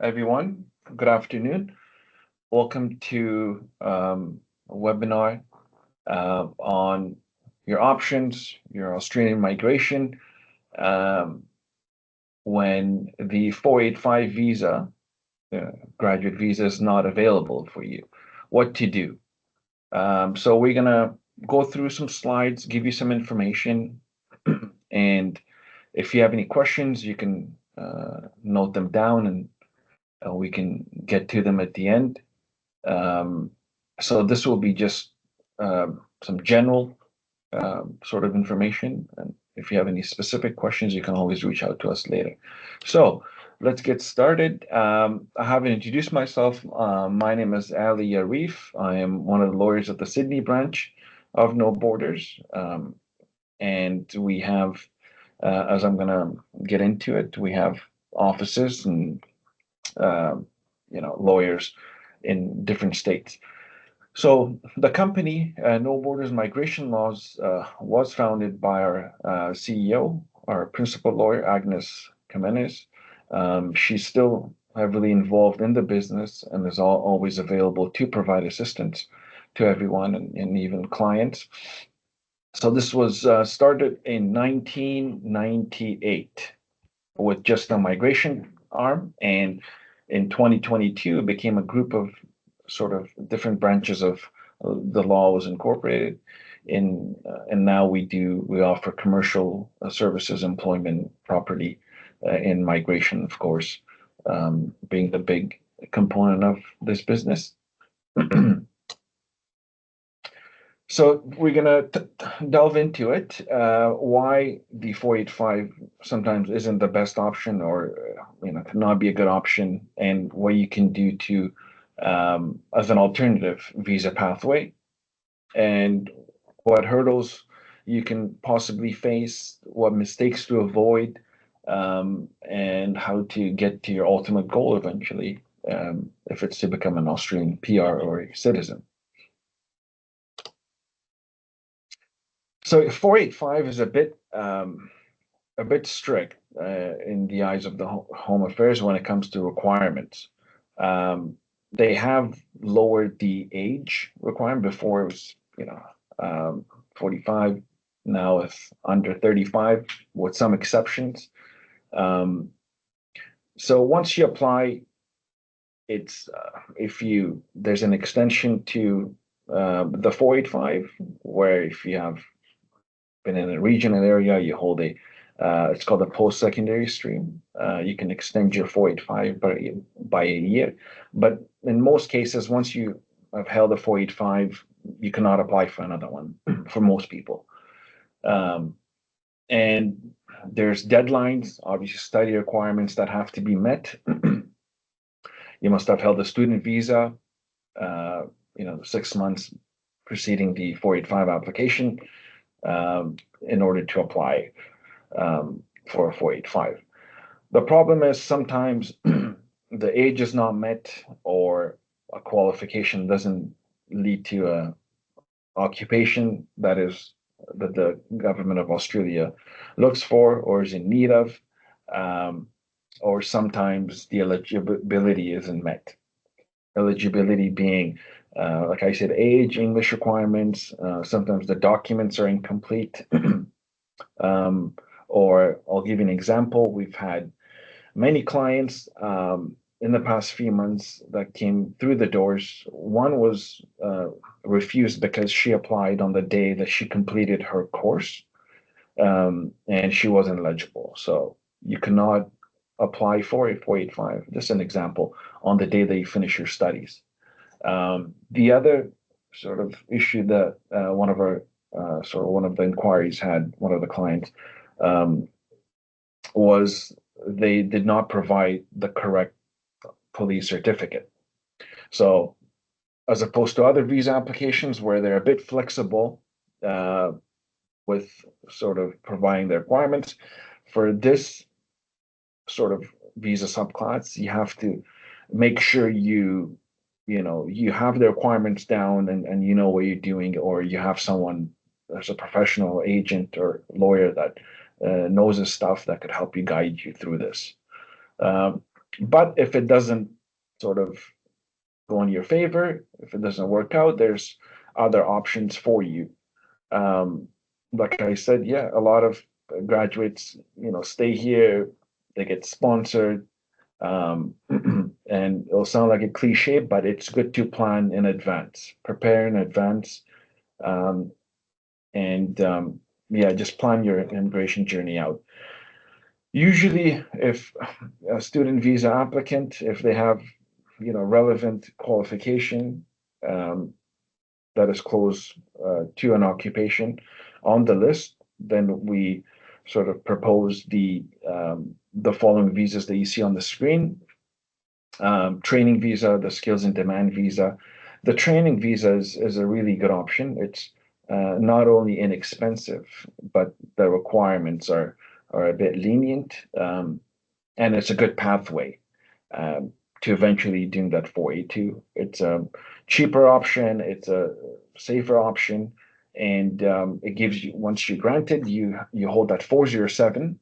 everyone. Good afternoon. Welcome to a webinar on your options, your Australian migration, um, when the 485 visa, graduate visa, is not available for you. What to do? So we're gonna go through some slides, give you some information, and if you have any questions, you can note them down and we can get to them at the end. Um, so this will be just some general sort of information. And if you have any specific questions, you can always reach out to us later. So let's get started. I haven't introduced myself. My name is Ali Arif. I am one of the lawyers at the Sydney branch of No Borders. And we have, as I'm going to get into it, we have offices and, uh, lawyers in different states. So the company, No Borders Migration Laws, was founded by our CEO, our principal lawyer, Agnes Jimenez. She's still heavily involved in the business and is always available to provide assistance to everyone and even clients. So this was started in 1998 with just a migration arm, and in 2022 it became a group of sort of different branches of the law was incorporated in, and now we offer commercial services, employment, property, in migration, of course, being the big component of this business. So we're gonna delve into it. Why the 485 sometimes isn't the best option, or could not be a good option, and what you can do to as an alternative visa pathway, and what hurdles you can possibly face, what mistakes to avoid, and how to get to your ultimate goal eventually, if it's to become an Australian PR or a citizen. So 485 is a bit strict in the eyes of the Home Affairs when it comes to requirements. They have lowered the age requirement. Before it was 45. Now it's under 35 with some exceptions. So once you apply, it's if you there's an extension to the 485, where if you have been in a regional area, you hold it's called a post-secondary stream. You can extend your 485 by a year. But in most cases, once you have held a 485, you cannot apply for another one for most people. And there's deadlines, obviously study requirements that have to be met. You must have held a student visa, 6 months preceding the 485 application, in order to apply for a 485. The problem is sometimes the age is not met, or a qualification doesn't lead to a occupation that the government of Australia looks for or is in need of, or sometimes the eligibility isn't met. Eligibility being, like I said, age, English requirements. Sometimes the documents are incomplete. Or I'll give you an example. We've had many clients in the past few months that came through the doors. One was refused because she applied on the day that she completed her course, and she wasn't eligible. So you cannot apply for a 485, just an example, on the day that you finish your studies. The other sort of issue that one of the inquiries had, one of the clients, was they did not provide the correct police certificate. So as opposed to other visa applications where they're a bit flexible with sort of providing the requirements, for this sort of visa subclass, you have to make sure you have the requirements down, and you know what you're doing, or you have someone as a professional agent or lawyer that knows his stuff that could help you guide you through this. But if it doesn't sort of go in your favor, if it doesn't work out, there's other options for you. Um, like I said, yeah, a lot of graduates, stay here, they get sponsored, and it'll sound like a cliche, but it's good to plan in advance, prepare in advance, um, and yeah, just plan your immigration journey out. Usually, if a student visa applicant, if they have, relevant qualification, um, that is close to an occupation on the list, then we sort of propose the following visas that you see on the screen. Training visa, the skills in demand visa. The training visa is a really good option. It's not only inexpensive, but the requirements are a bit lenient, and it's a good pathway um, to eventually doing that 482. It's a cheaper option, it's a safer option, and it gives you, once you're granted, you hold that 407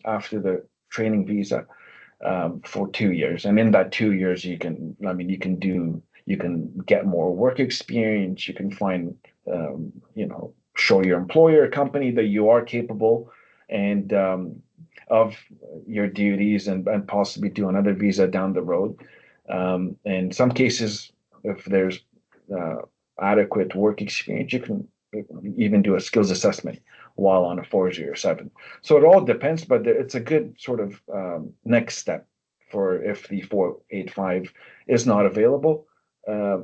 after the training visa for 2 years. And in that 2 years, you can get more work experience. You can find, show your employer, company that you are capable and of your duties, and possibly do another visa down the road. In some cases, if there's uh, adequate work experience, you can even do a skills assessment while on a 407. So it all depends, but it's a good sort of next step for if the 485 is not available.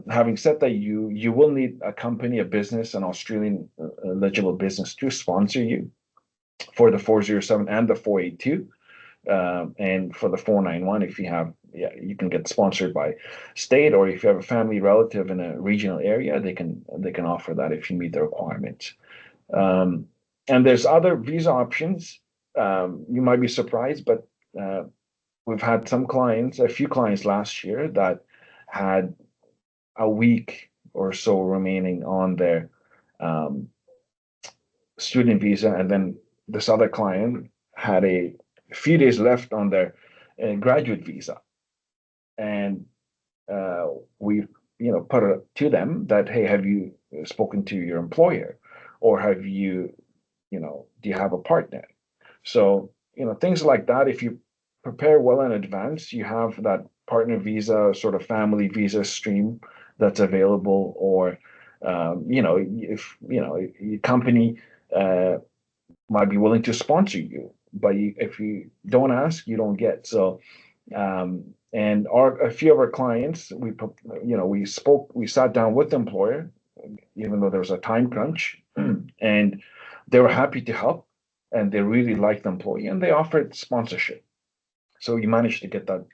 Having said that, you will need a company, a business, an Australian eligible business to sponsor you for the 407 and the 482. And for the 491, if you have, yeah, you can get sponsored by state, or if you have a family relative in a regional area, they can offer that if you meet the requirements. Um, and there's other visa options. You might be surprised, but uh, we've had a few clients last year that had a week or so remaining on their um, student visa, and then this other client had a few days left on their graduate visa, and uh, we put it to them that, hey, have you spoken to your employer, or have you do you have a partner? So, things like that, if you prepare well in advance, you have that partner visa, sort of family visa stream that's available, or, if, your company uh, might be willing to sponsor you, but if you don't ask, you don't get. So, and a few of our clients, we sat down with the employer, even though there was a time crunch, and they were happy to help, and they really liked the employee, and they offered sponsorship. So you managed to get that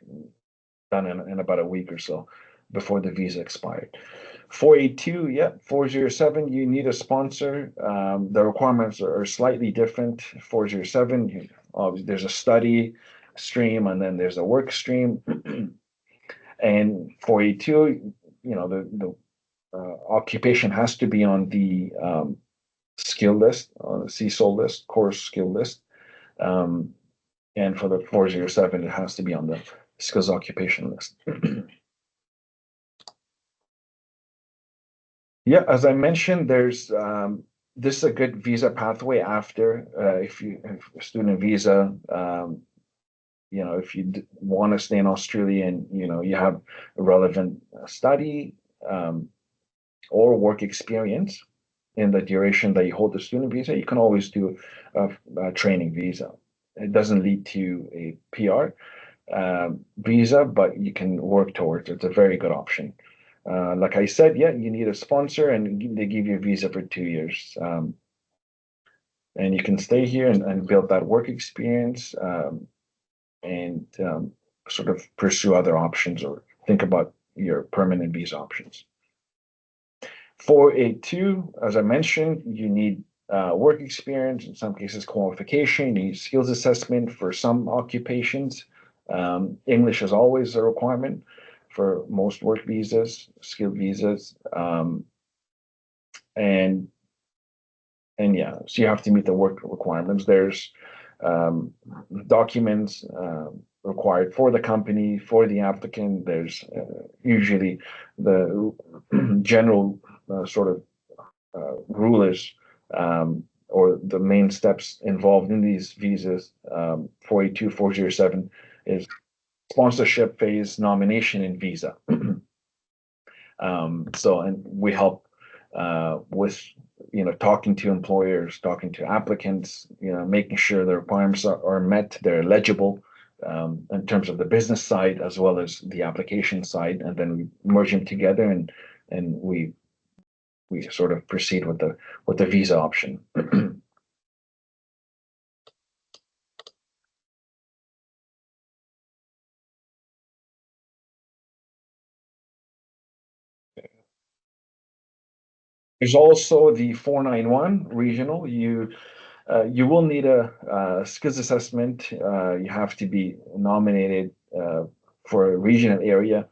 done in about a week or so before the visa expired. 482, yeah, 407, you need a sponsor. The requirements are slightly different. 407, there's a study stream, and then there's a work stream. And 482, the occupation has to be on the skill list, on the CSOL list, course skill list. Um, and for the 407, it has to be on the skills occupation list. Yeah, as I mentioned, there's this is a good visa pathway after if a student visa, if you want to stay in Australia, and you have a relevant study or work experience in the duration that you hold the student visa, you can always do a training visa. It doesn't lead to a PR visa, but you can work towards it. It's a very good option. Like I said, yeah, you need a sponsor, and they give you a visa for 2 years. And you can stay here and build that work experience, and sort of pursue other options, or think about your permanent visa options. 482, as I mentioned, you need work experience, in some cases qualification, you need skills assessment for some occupations. English is always a requirement for most work visas, skilled visas. And yeah, so you have to meet the work requirements. There's documents, required for the company, for the applicant. There's usually the general sort of rule is, or the main steps involved in these visas, 482, 407, is sponsorship phase, nomination, and visa. And we help with talking to employers, talking to applicants, making sure the requirements are met, they're eligible, in terms of the business side as well as the application side, and then we merge them together, and we sort of proceed with the visa option. There's also the 491 regional. You will need a skills assessment. You have to be nominated for a regional area.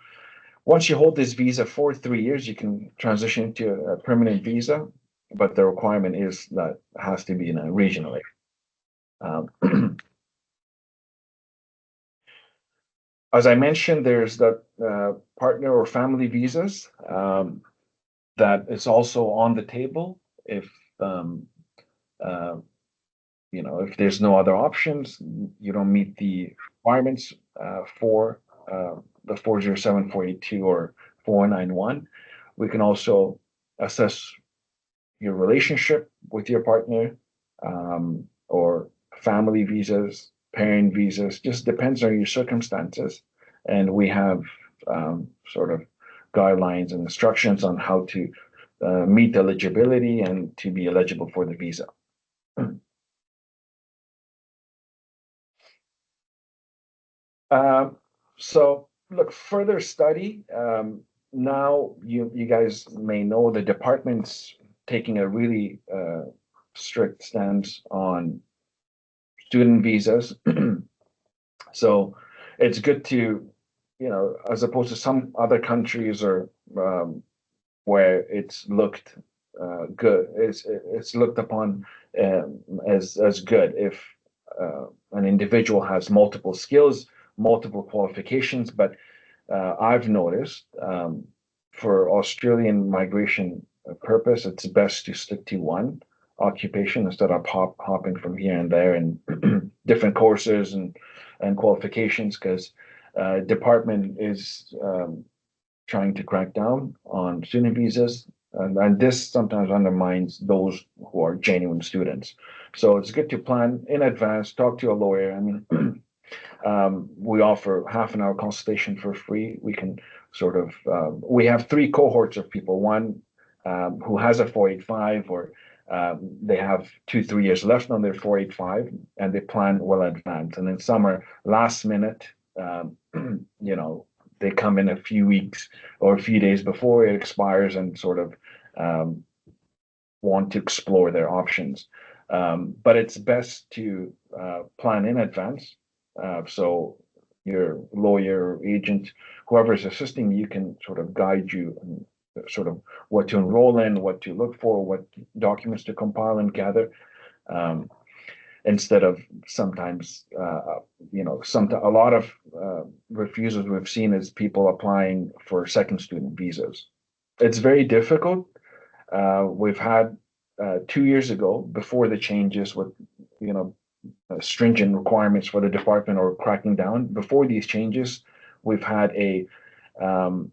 Once you hold this visa for 3 years, you can transition to a permanent visa, but the requirement is that it has to be in a regional area. As I mentioned, there's the partner or family visas that is also on the table if um, uh, if there's no other options, you don't meet the requirements for the 407, 482, or 491. We can also assess your relationship with your partner, or family visas, parent visas, just depends on your circumstances. And we have sort of guidelines and instructions on how to meet eligibility and to be eligible for the visa. Um, so look, further study. Now you guys may know the department's taking a really strict stance on student visas. So it's good to, as opposed to some other countries or where it's looked good, it's looked upon as good if an individual has multiple skills, multiple qualifications. But I've noticed for Australian migration purpose, it's best to stick to one occupation instead of hopping from here and there and different courses and qualifications, because department is trying to crack down on student visas, and this sometimes undermines those who are genuine students. So it's good to plan in advance, talk to a lawyer. I mean, we offer half an hour consultation for free. We can sort of, we have three cohorts of people. One who has a 485, or they have 2, 3 years left on their 485, and they plan well advanced. And then some are last minute, you know, they come in a few weeks or a few days before it expires and sort of want to explore their options. But it's best to plan in advance. So your lawyer or agent, whoever is assisting you, can sort of guide you and sort of what to enroll in, what to look for, what documents to compile and gather. Instead of sometimes, a lot of refusals we've seen is people applying for second student visas. It's very difficult. We've had 2 years ago, before the changes with, you know, stringent requirements for the department or cracking down. Before these changes, we've had um,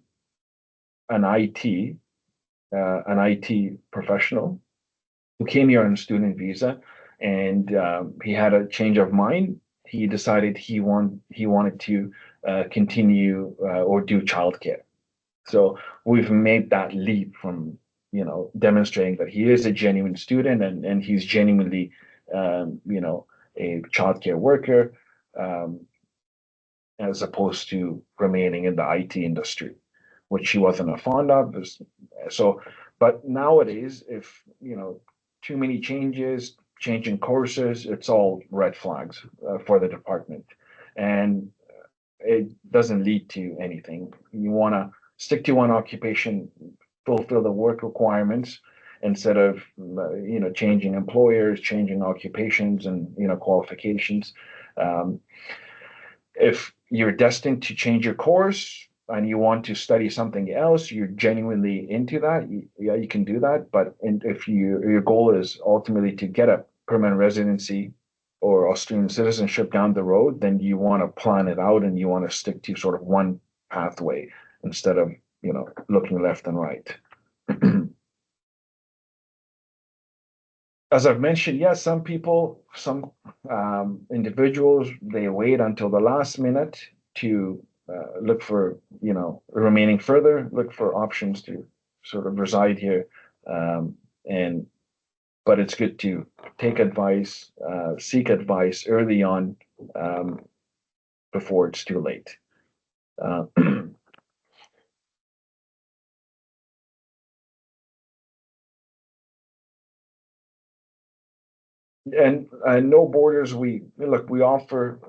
an IT an IT professional who came here on a student visa, and he had a change of mind. He decided he wanted to continue or do childcare. So we've made that leap from, demonstrating that he is a genuine student, and he's genuinely a childcare worker, um, as opposed to remaining in the IT industry, which he wasn't fond of. So, but nowadays, if too many changes, changing courses, it's all red flags for the department, and it doesn't lead to anything. You want to stick to one occupation, fulfill the work requirements, instead of changing employers, changing occupations, and qualifications. Um, If you're destined to change your course and you want to study something else, you're genuinely into that, yeah, you can do that. But if your goal is ultimately to get a permanent residency or Australian citizenship down the road, then you want to plan it out and you want to stick to sort of one pathway instead of, looking left and right. As I've mentioned, yes, some people, some individuals, they wait until the last minute to look for, remaining further, look for options to sort of reside here. And but it's good to take advice, seek advice early on, um, before it's too late. Uh, and no borders. We offer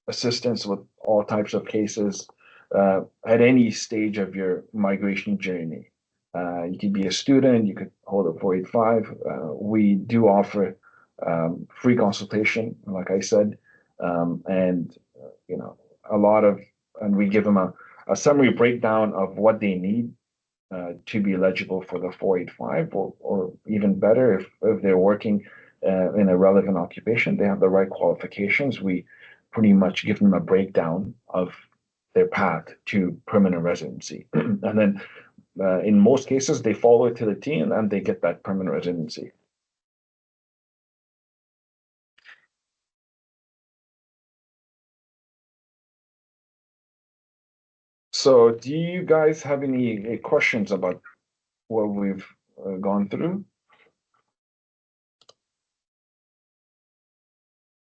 assistance with all types of cases at any stage of your migration journey. You could be a student, you could hold a 485. We do offer free consultation, like I said, and a lot of, and we give them a summary breakdown of what they need to be eligible for the 485, or even better, if they're working in a relevant occupation, they have the right qualifications. We pretty much give them a breakdown of their path to permanent residency. And then in most cases, they follow it to the T and they get that permanent residency. So, do you guys have any questions about what we've gone through?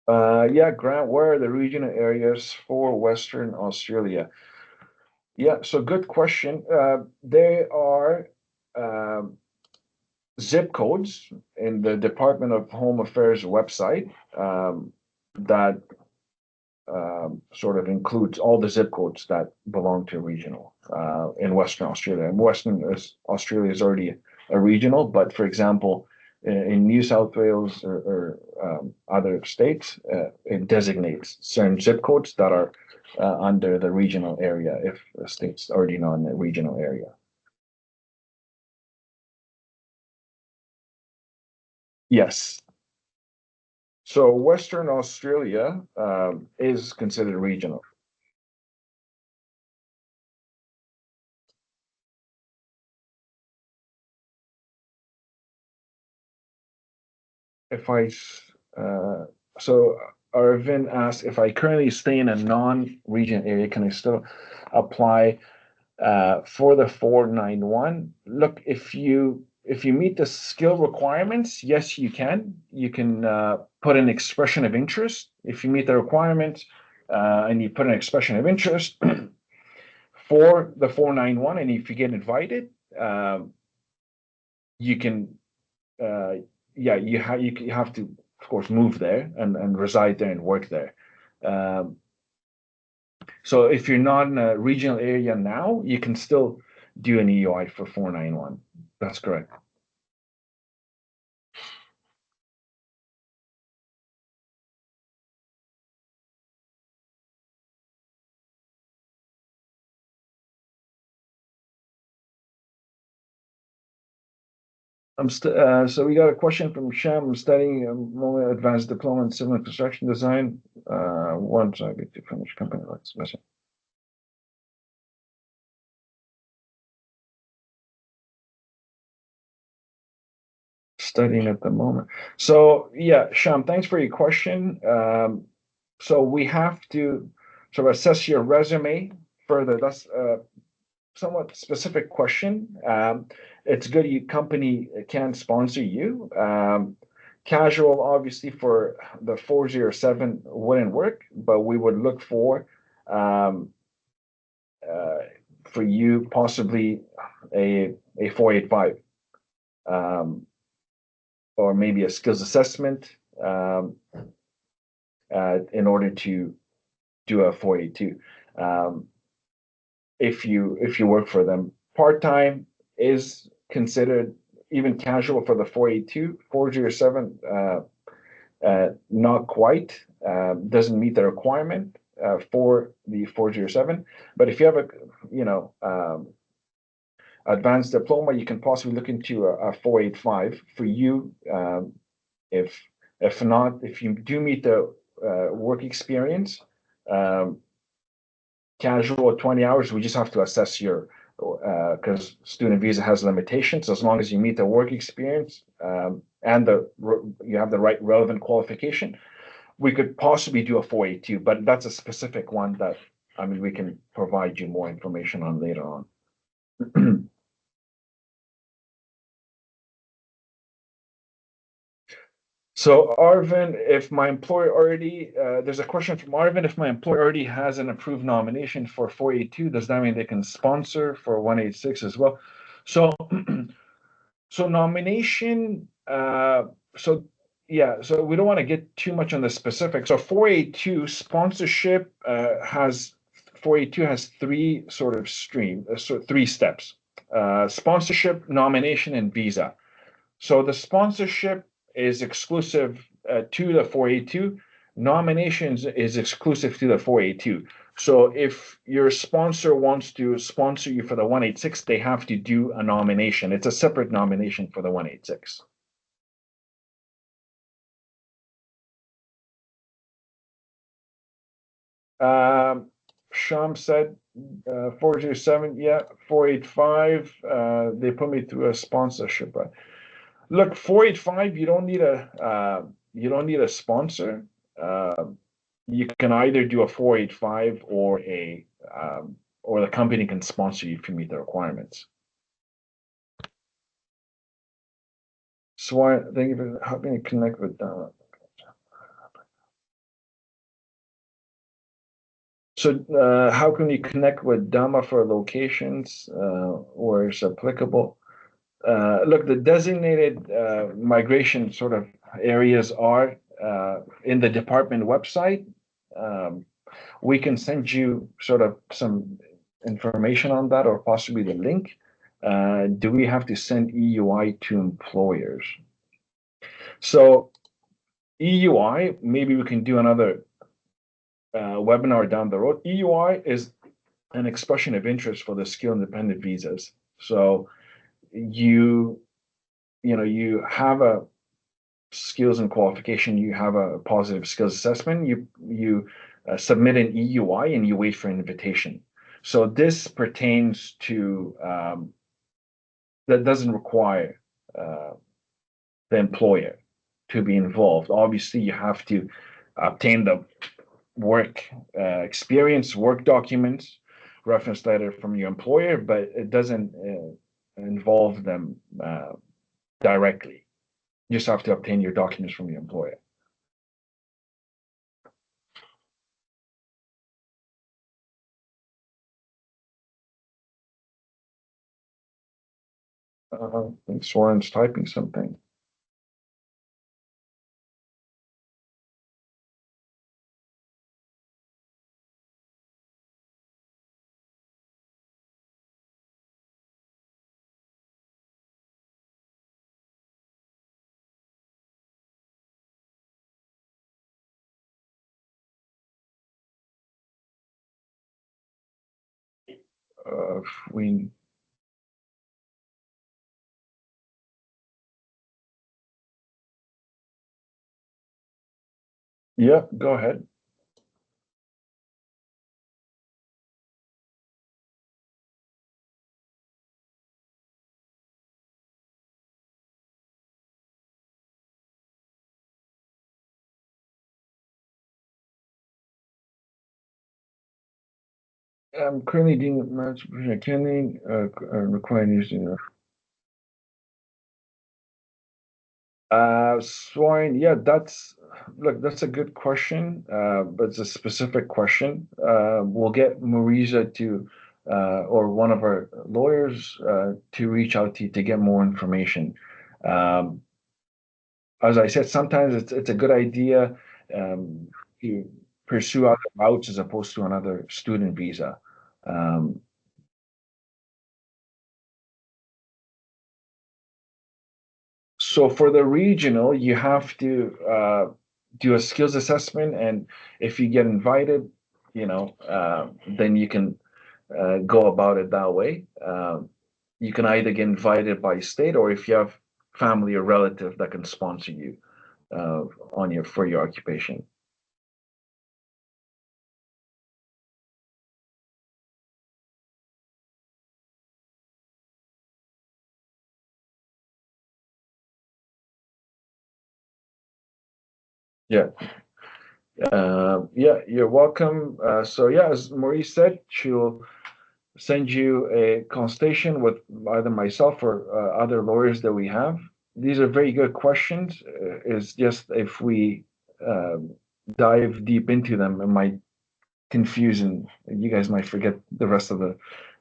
Yeah, Grant, where are the regional areas for Western Australia? Yeah, so good question. There are um, zip codes in the Department of Home Affairs website that sort of includes all the zip codes that belong to regional in Western Australia. And Australia is already a regional, but for example, in New South Wales or other states, it designates certain zip codes that are under the regional area if the state's already not in the regional area. Yes. So Western Australia is considered regional. If I, uh, so Arvin asked if I currently stay in a non-region area, can I still apply for the 491? Look, if you meet the skill requirements, yes, you can. You can put an expression of interest. If you meet the requirements and you put an expression of interest for the 491, and if you get invited, you can uh, yeah, you have to, of course, move there and reside there and work there. Um, so if you're not in a regional area now, you can still do an EOI for 491. That's correct. So we got a question from Sham. I'm studying a advanced diploma in civil and construction design. Once I get to finish company, let's listen. Studying at the moment. So yeah, Sham, thanks for your question. So we have to sort of assess your resume further. That's a somewhat specific question. It's good your company can sponsor you. Casual, obviously, for the 407 wouldn't work, but we would look um, uh, for you possibly a 485, um, or maybe a skills assessment in order to do a 482. Um, if you work for them. Part-time is considered even casual for the 482, 407, not quite, doesn't meet the requirement. for the 407. But if you have a, you know, advanced diploma, you can possibly look into a 485 for you. If if not, if you do meet the work experience, um, casual 20 hours, we just have to assess your because student visa has limitations. As long as you meet the work experience and you have the right relevant qualification, we could possibly do a 482, but that's a specific one that I mean we can provide you more information on later on. So Arvin, if my employer already, there's a question from Arvin, if my employer already has an approved nomination for 482, does that mean they can sponsor for 186 as well? So, so nomination, so yeah, so we don't want to get too much on the specifics. So 482 sponsorship has 482 has three steps: sponsorship, nomination, and visa. So the sponsorship is exclusive to the 482. Nominations is exclusive to the 482. So if your sponsor wants to sponsor you for the 186, they have to do a nomination. It's a separate nomination for the 186. Um, Sham said 407, yeah, 485. They put me through a sponsorship. Look, 485, you don't need a sponsor. Uh, you can either do a 485 or the company can sponsor you if you meet the requirements. So I thank you for helping me connect with So how can we connect with Dama for locations where it's applicable? Look, the designated migration sort of areas are in the department website. Um, we can send you sort of some information on that or possibly the link. Do we have to send EUI to employers? So EUI, maybe we can do another webinar down the road. EUI is an expression of interest for the skill independent visas. So you you have a skills and qualification, you have a positive skills assessment, you submit an EUI and you wait for an invitation. So this pertains to that doesn't require uh, the employer to be involved. Obviously, you have to obtain the work experience, work documents, reference letter from your employer, but it doesn't involve them directly. You just have to obtain your documents from your employer. I think Soren's typing something. We Yeah, go ahead. I'm currently doing match attending required using Soren, yeah, that's a good question, but it's a specific question. We'll get Marisa to or one of our lawyers to reach out to you to get more information. Um, as I said, sometimes it's a good idea to pursue other routes as opposed to another student visa. Um, so for the regional, you have to do a skills assessment, and if you get invited, then you can go about it that way. You can either get invited by state, or if you have family or relative that can sponsor you on your for your occupation. Yeah. Yeah, you're welcome. So yeah, as Maurice said, she'll send you a consultation with either myself or other lawyers that we have. These are very good questions. It's just if we dive deep into them, it might confuse, and you guys might forget the rest of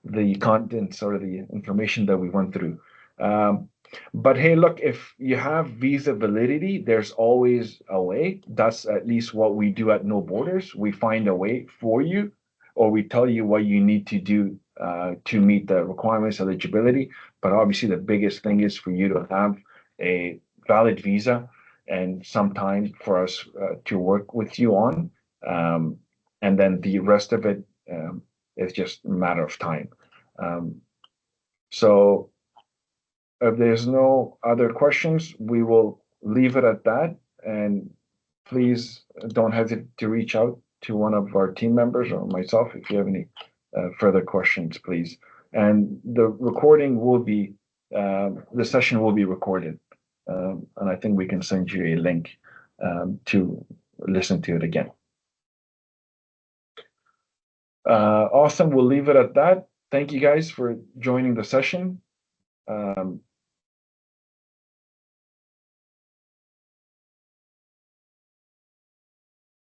the contents or the information that we went through. Um, but hey, look, if you have visa validity, there's always a way. That's at least what we do at No Borders. We find a way for you, or we tell you what you need to do to meet the requirements, eligibility. But obviously, the biggest thing is for you to have a valid visa and some time for us to work with you on. Um, and then the rest of it is just a matter of time. Um, so if there's no other questions, we will leave it at that. And please don't hesitate to reach out to one of our team members or myself if you have any further questions, please. And the recording will be, the session will be recorded. And I think we can send you a link to listen to it again. Awesome. We'll leave it at that. Thank you guys for joining the session. Um,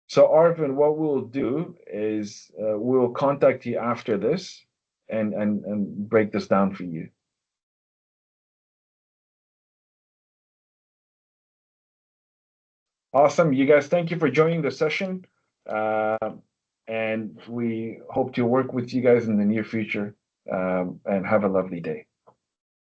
so Arvin, what we'll do is we'll contact you after this and break this down for you. Awesome. You guys, thank you for joining the session. Uh, and we hope to work with you guys in the near future. And have a lovely day.